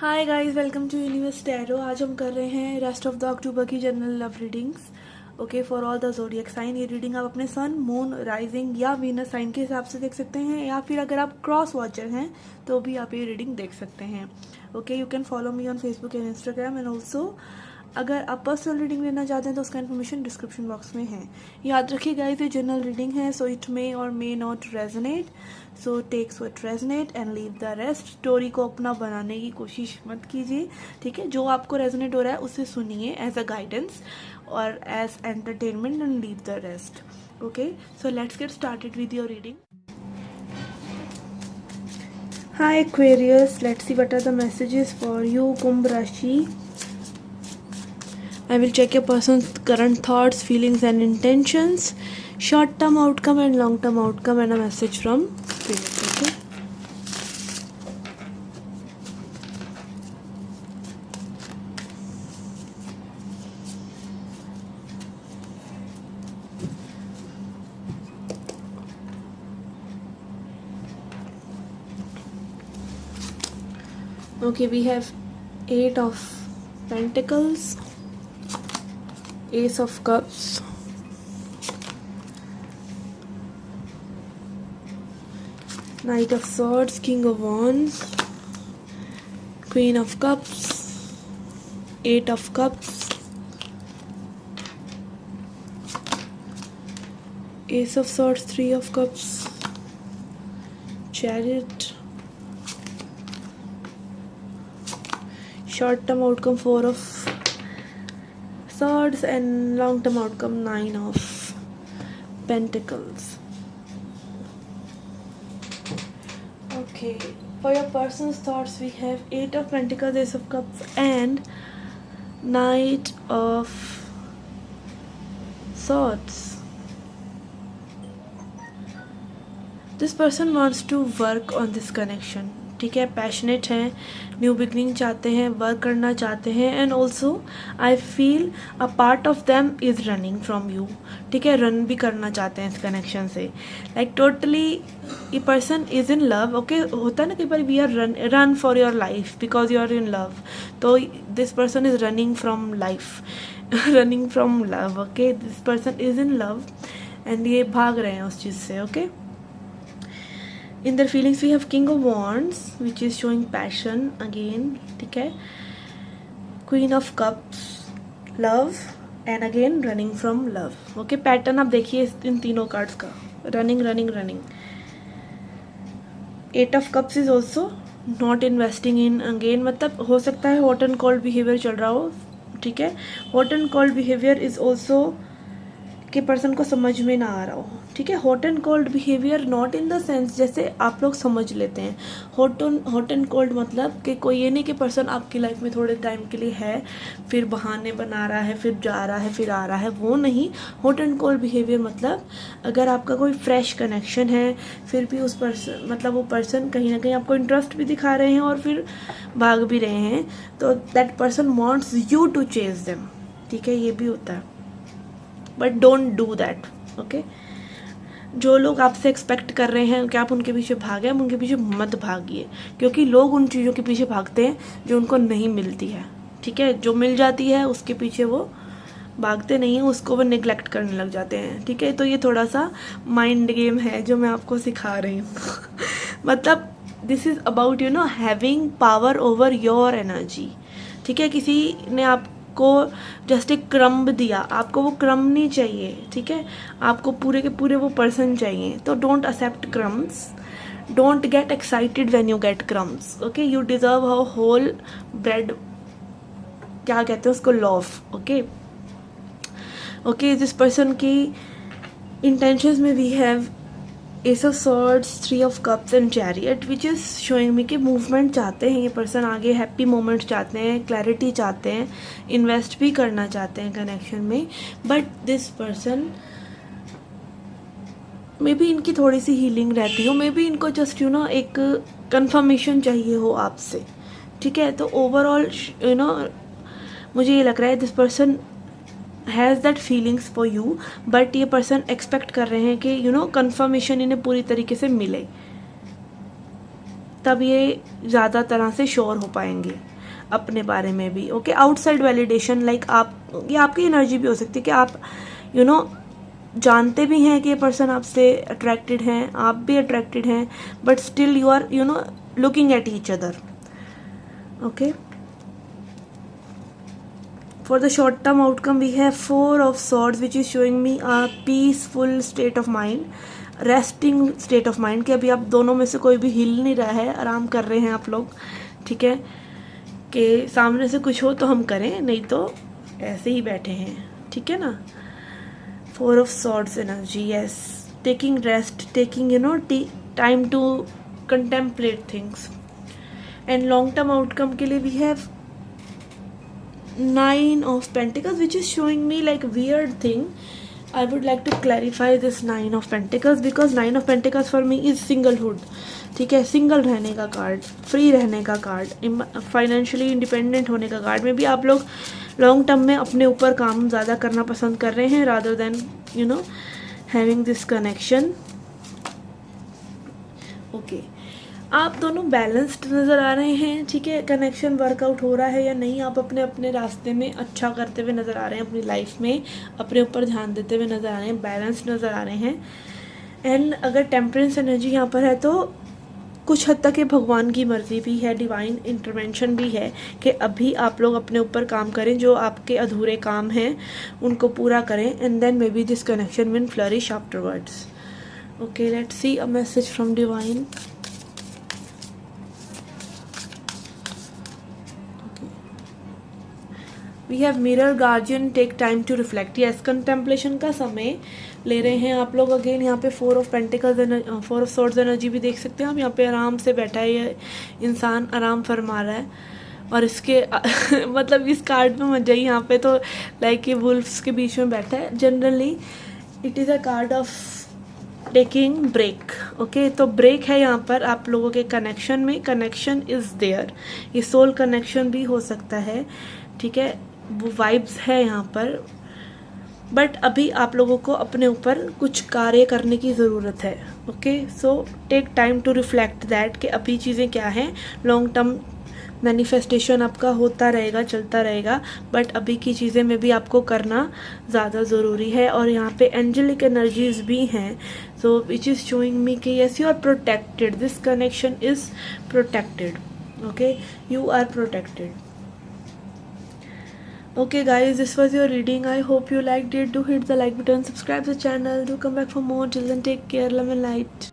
Hi guys, welcome to universe tarot. आज हम कर रहे हैं रेस्ट ऑफ द अक्टूबर की general love readings. Okay, for all the zodiac sign. ये रीडिंग आप अपने सन, मून, राइजिंग या वीनस साइन के हिसाब से देख सकते हैं, या फिर अगर आप क्रॉस वॉचर हैं तो भी आप ये रीडिंग देख सकते हैं। Okay, you can follow me on Facebook and Instagram, and also अगर आप पर्सनल रीडिंग लेना चाहते हैं तो उसका इन्फॉर्मेशन डिस्क्रिप्शन बॉक्स में है। याद रखिएगा, ये जनरल रीडिंग है, सो इट मे और may not resonate, so takes what resonate and leave the rest. Story को अपना बनाने की कोशिश मत कीजिए, ठीक है। जो आपको रेजोनेट हो रहा है उसे सुनिए एज अ गाइडेंस और as entertainment, and leave the rest. Okay, so let's get started with your reading. Hi Aquarius, let's see what are the messages for you. Kumbh Rashi. I will check your person's current thoughts, feelings and intentions, short term outcome and long term outcome, and a message from spirit. Okay, we have 8 of Pentacles, Ace of Cups, Knight of Swords, King of Wands, Queen of Cups, 8 of Cups, Ace of Swords, 3 of Cups, Chariot, short term outcome 4 of Swords, and long term outcome 9 of Pentacles. Okay, for your person's thoughts we have 8 of Pentacles, Ace of Cups and Knight of Swords. This person wants to work on this connection, ठीक है। Passionate हैं, new beginning चाहते हैं, work करना चाहते हैं, and also I feel a part of them is running from you, ठीक है। रन भी करना चाहते हैं इस कनेक्शन से, लाइक टोटली ये person is in love. Okay, होता है ना कई बार we are run for your life because you are in love, तो this person is running from life, running from love. Okay, this person is in love and ये भाग रहे हैं उस चीज़ से। Okay, in their feelings we have King of Wands, which is showing passion again, ठीक है। Queen of Cups, love, and again running from love. okay, pattern आप देखिए इन तीनों कार्ड्स का, running running running. 8 of Cups is also not investing in, again मतलब हो सकता है हॉट एंड कोल्ड बिहेवियर चल रहा हो, ठीक है। Hot and cold behaviour is also कि पर्सन को समझ में ना आ रहा हो, ठीक है। Hot and cold behaviour not in the sense जैसे आप लोग समझ लेते हैं। हॉट एंड कोल्ड मतलब कि कोई ये नहीं कि पर्सन आपकी लाइफ में थोड़े टाइम के लिए है, फिर बहाने बना रहा है, फिर जा रहा है, फिर आ रहा है, वो नहीं। हॉट एंड कोल्ड बिहेवियर मतलब अगर आपका कोई फ्रेश कनेक्शन है, फिर भी उस पर्सन मतलब वो पर्सन कहीं ना कहीं आपको इंटरेस्ट भी दिखा रहे हैं और फिर भाग भी रहे हैं, तो that person wants you to chase them, ठीक है। ये भी होता है, but don't do that. Okay, जो लोग आपसे एक्सपेक्ट कर रहे हैं कि आप उनके पीछे भागें, आप उनके पीछे मत भागिए, क्योंकि लोग उन चीज़ों के पीछे भागते हैं जो उनको नहीं मिलती है, ठीक है। जो मिल जाती है उसके पीछे वो भागते नहीं हैं, उसको वो निगलेक्ट करने लग जाते हैं, ठीक है। तो ये थोड़ा सा माइंड गेम है जो मैं आपको सिखा रही हूँ मतलब this is about having power over your energy, ठीक है। किसी ने आपको जस्ट एक क्रम्ब दिया, आपको वो क्रम्ब नहीं चाहिए, ठीक है। आपको पूरे के पूरे वो पर्सन चाहिए, तो don't accept crumbs, don't get excited when you get crumbs. Okay, you deserve a whole bread, क्या कहते हैं उसको, लॉफ। ओके ओके, जिस पर्सन की इंटेंशंस में we have Ace of Swords, 3 of Cups and Chariot, which is showing me कि movement चाहते हैं ये पर्सन आगे, हैप्पी मोमेंट चाहते हैं, क्लैरिटी चाहते हैं, इन्वेस्ट भी करना चाहते हैं कनेक्शन में, but this person may be इनकी थोड़ी सी हीलिंग रहती हो, मे बी इनको जस्ट एक कंफर्मेशन चाहिए हो आपसे, ठीक है। तो ओवरऑल मुझे ये लग रहा है this person has that feelings for you, but ये पर्सन एक्सपेक्ट कर रहे हैं कि कंफर्मेशन इन्हें पूरी तरीके से मिले, तब ये ज़्यादा तरह से श्योर हो पाएंगे अपने बारे में भी। ओके, आउटसाइड वैलिडेशन लाइक आप, ये आपकी एनर्जी भी हो सकती है कि आप जानते भी हैं कि ये पर्सन आपसे अट्रैक्टेड हैं, आप भी अट्रैक्टेड हैं, but still you are looking at each other. Okay, for the short term outcome we have 4 of swords which is showing me a peaceful state of mind, resting state of mind कि अभी आप दोनों में से कोई भी हिल नहीं रहा है, आराम कर रहे हैं आप लोग, ठीक है, कि सामने से कुछ हो तो हम करें, नहीं तो ऐसे ही बैठे हैं, ठीक है ना। 4 of swords energy, yes, taking rest, taking time to contemplate things। and long term outcome के लिए we have 9 of Pentacles which is showing me like weird thing। I would like to clarify this 9 of Pentacles because 9 of Pentacles for me is singlehood, ठीक है, single रहने का card, free रहने का card, financially independent होने का card. में भी आप लोग लॉन्ग टर्म में अपने ऊपर काम ज़्यादा करना पसंद कर रहे हैं rather than having this connection. Okay, आप दोनों बैलेंस्ड नज़र आ रहे हैं, ठीक है, कनेक्शन वर्कआउट हो रहा है या नहीं, आप अपने अपने रास्ते में अच्छा करते हुए नज़र आ रहे हैं, अपनी लाइफ में अपने ऊपर ध्यान देते हुए नज़र आ रहे हैं, बैलेंस्ड नज़र आ रहे हैं। एंड अगर टेम्परेंस एनर्जी यहाँ पर है तो कुछ हद तक ये भगवान की मर्ज़ी भी है, डिवाइन इंटरवेंशन भी है कि अभी आप लोग अपने ऊपर काम करें, जो आपके अधूरे काम हैं उनको पूरा करें, and then maybe this connection will flourish afterwards. Okay, let's see a message from divine. We have mirror guardian, take time to reflect. Yes, contemplation का समय ले रहे हैं आप लोग। अगेन यहाँ पे 4 of pentacles, 4 of swords energy भी देख सकते हैं आप। यहाँ पे आराम से बैठा है ये इंसान, आराम फरमा रहा है, और इसके मतलब इस कार्ड में मत जाइए, यहाँ पे तो लाइक ये वुल्फ्स के बीच में बैठा है। Generally it is a card of taking break. Okay, तो ब्रेक है यहाँ पर आप लोगों के कनेक्शन में, कनेक्शन इज़ देयर, ये सोल कनेक्शन भी हो सकता है, ठीक है, वो वाइब्स है यहाँ पर, बट अभी आप लोगों को अपने ऊपर कुछ कार्य करने की ज़रूरत है। Okay, so take time to reflect that कि अभी चीज़ें क्या हैं। लॉन्ग टर्म मैनिफेस्टेशन आपका होता रहेगा, चलता रहेगा, बट अभी की चीज़ें में भी आपको करना ज़्यादा ज़रूरी है। और यहाँ पे एंजेलिक एनर्जीज भी हैं, सो विच इज़ शोइंग मी कि yes you are protected, this connection is protected. Okay, you are protected. Okay guys, this was your reading. I hope you liked it. Do hit the like button, subscribe the channel, do come back for more. Till then, take care, love and light.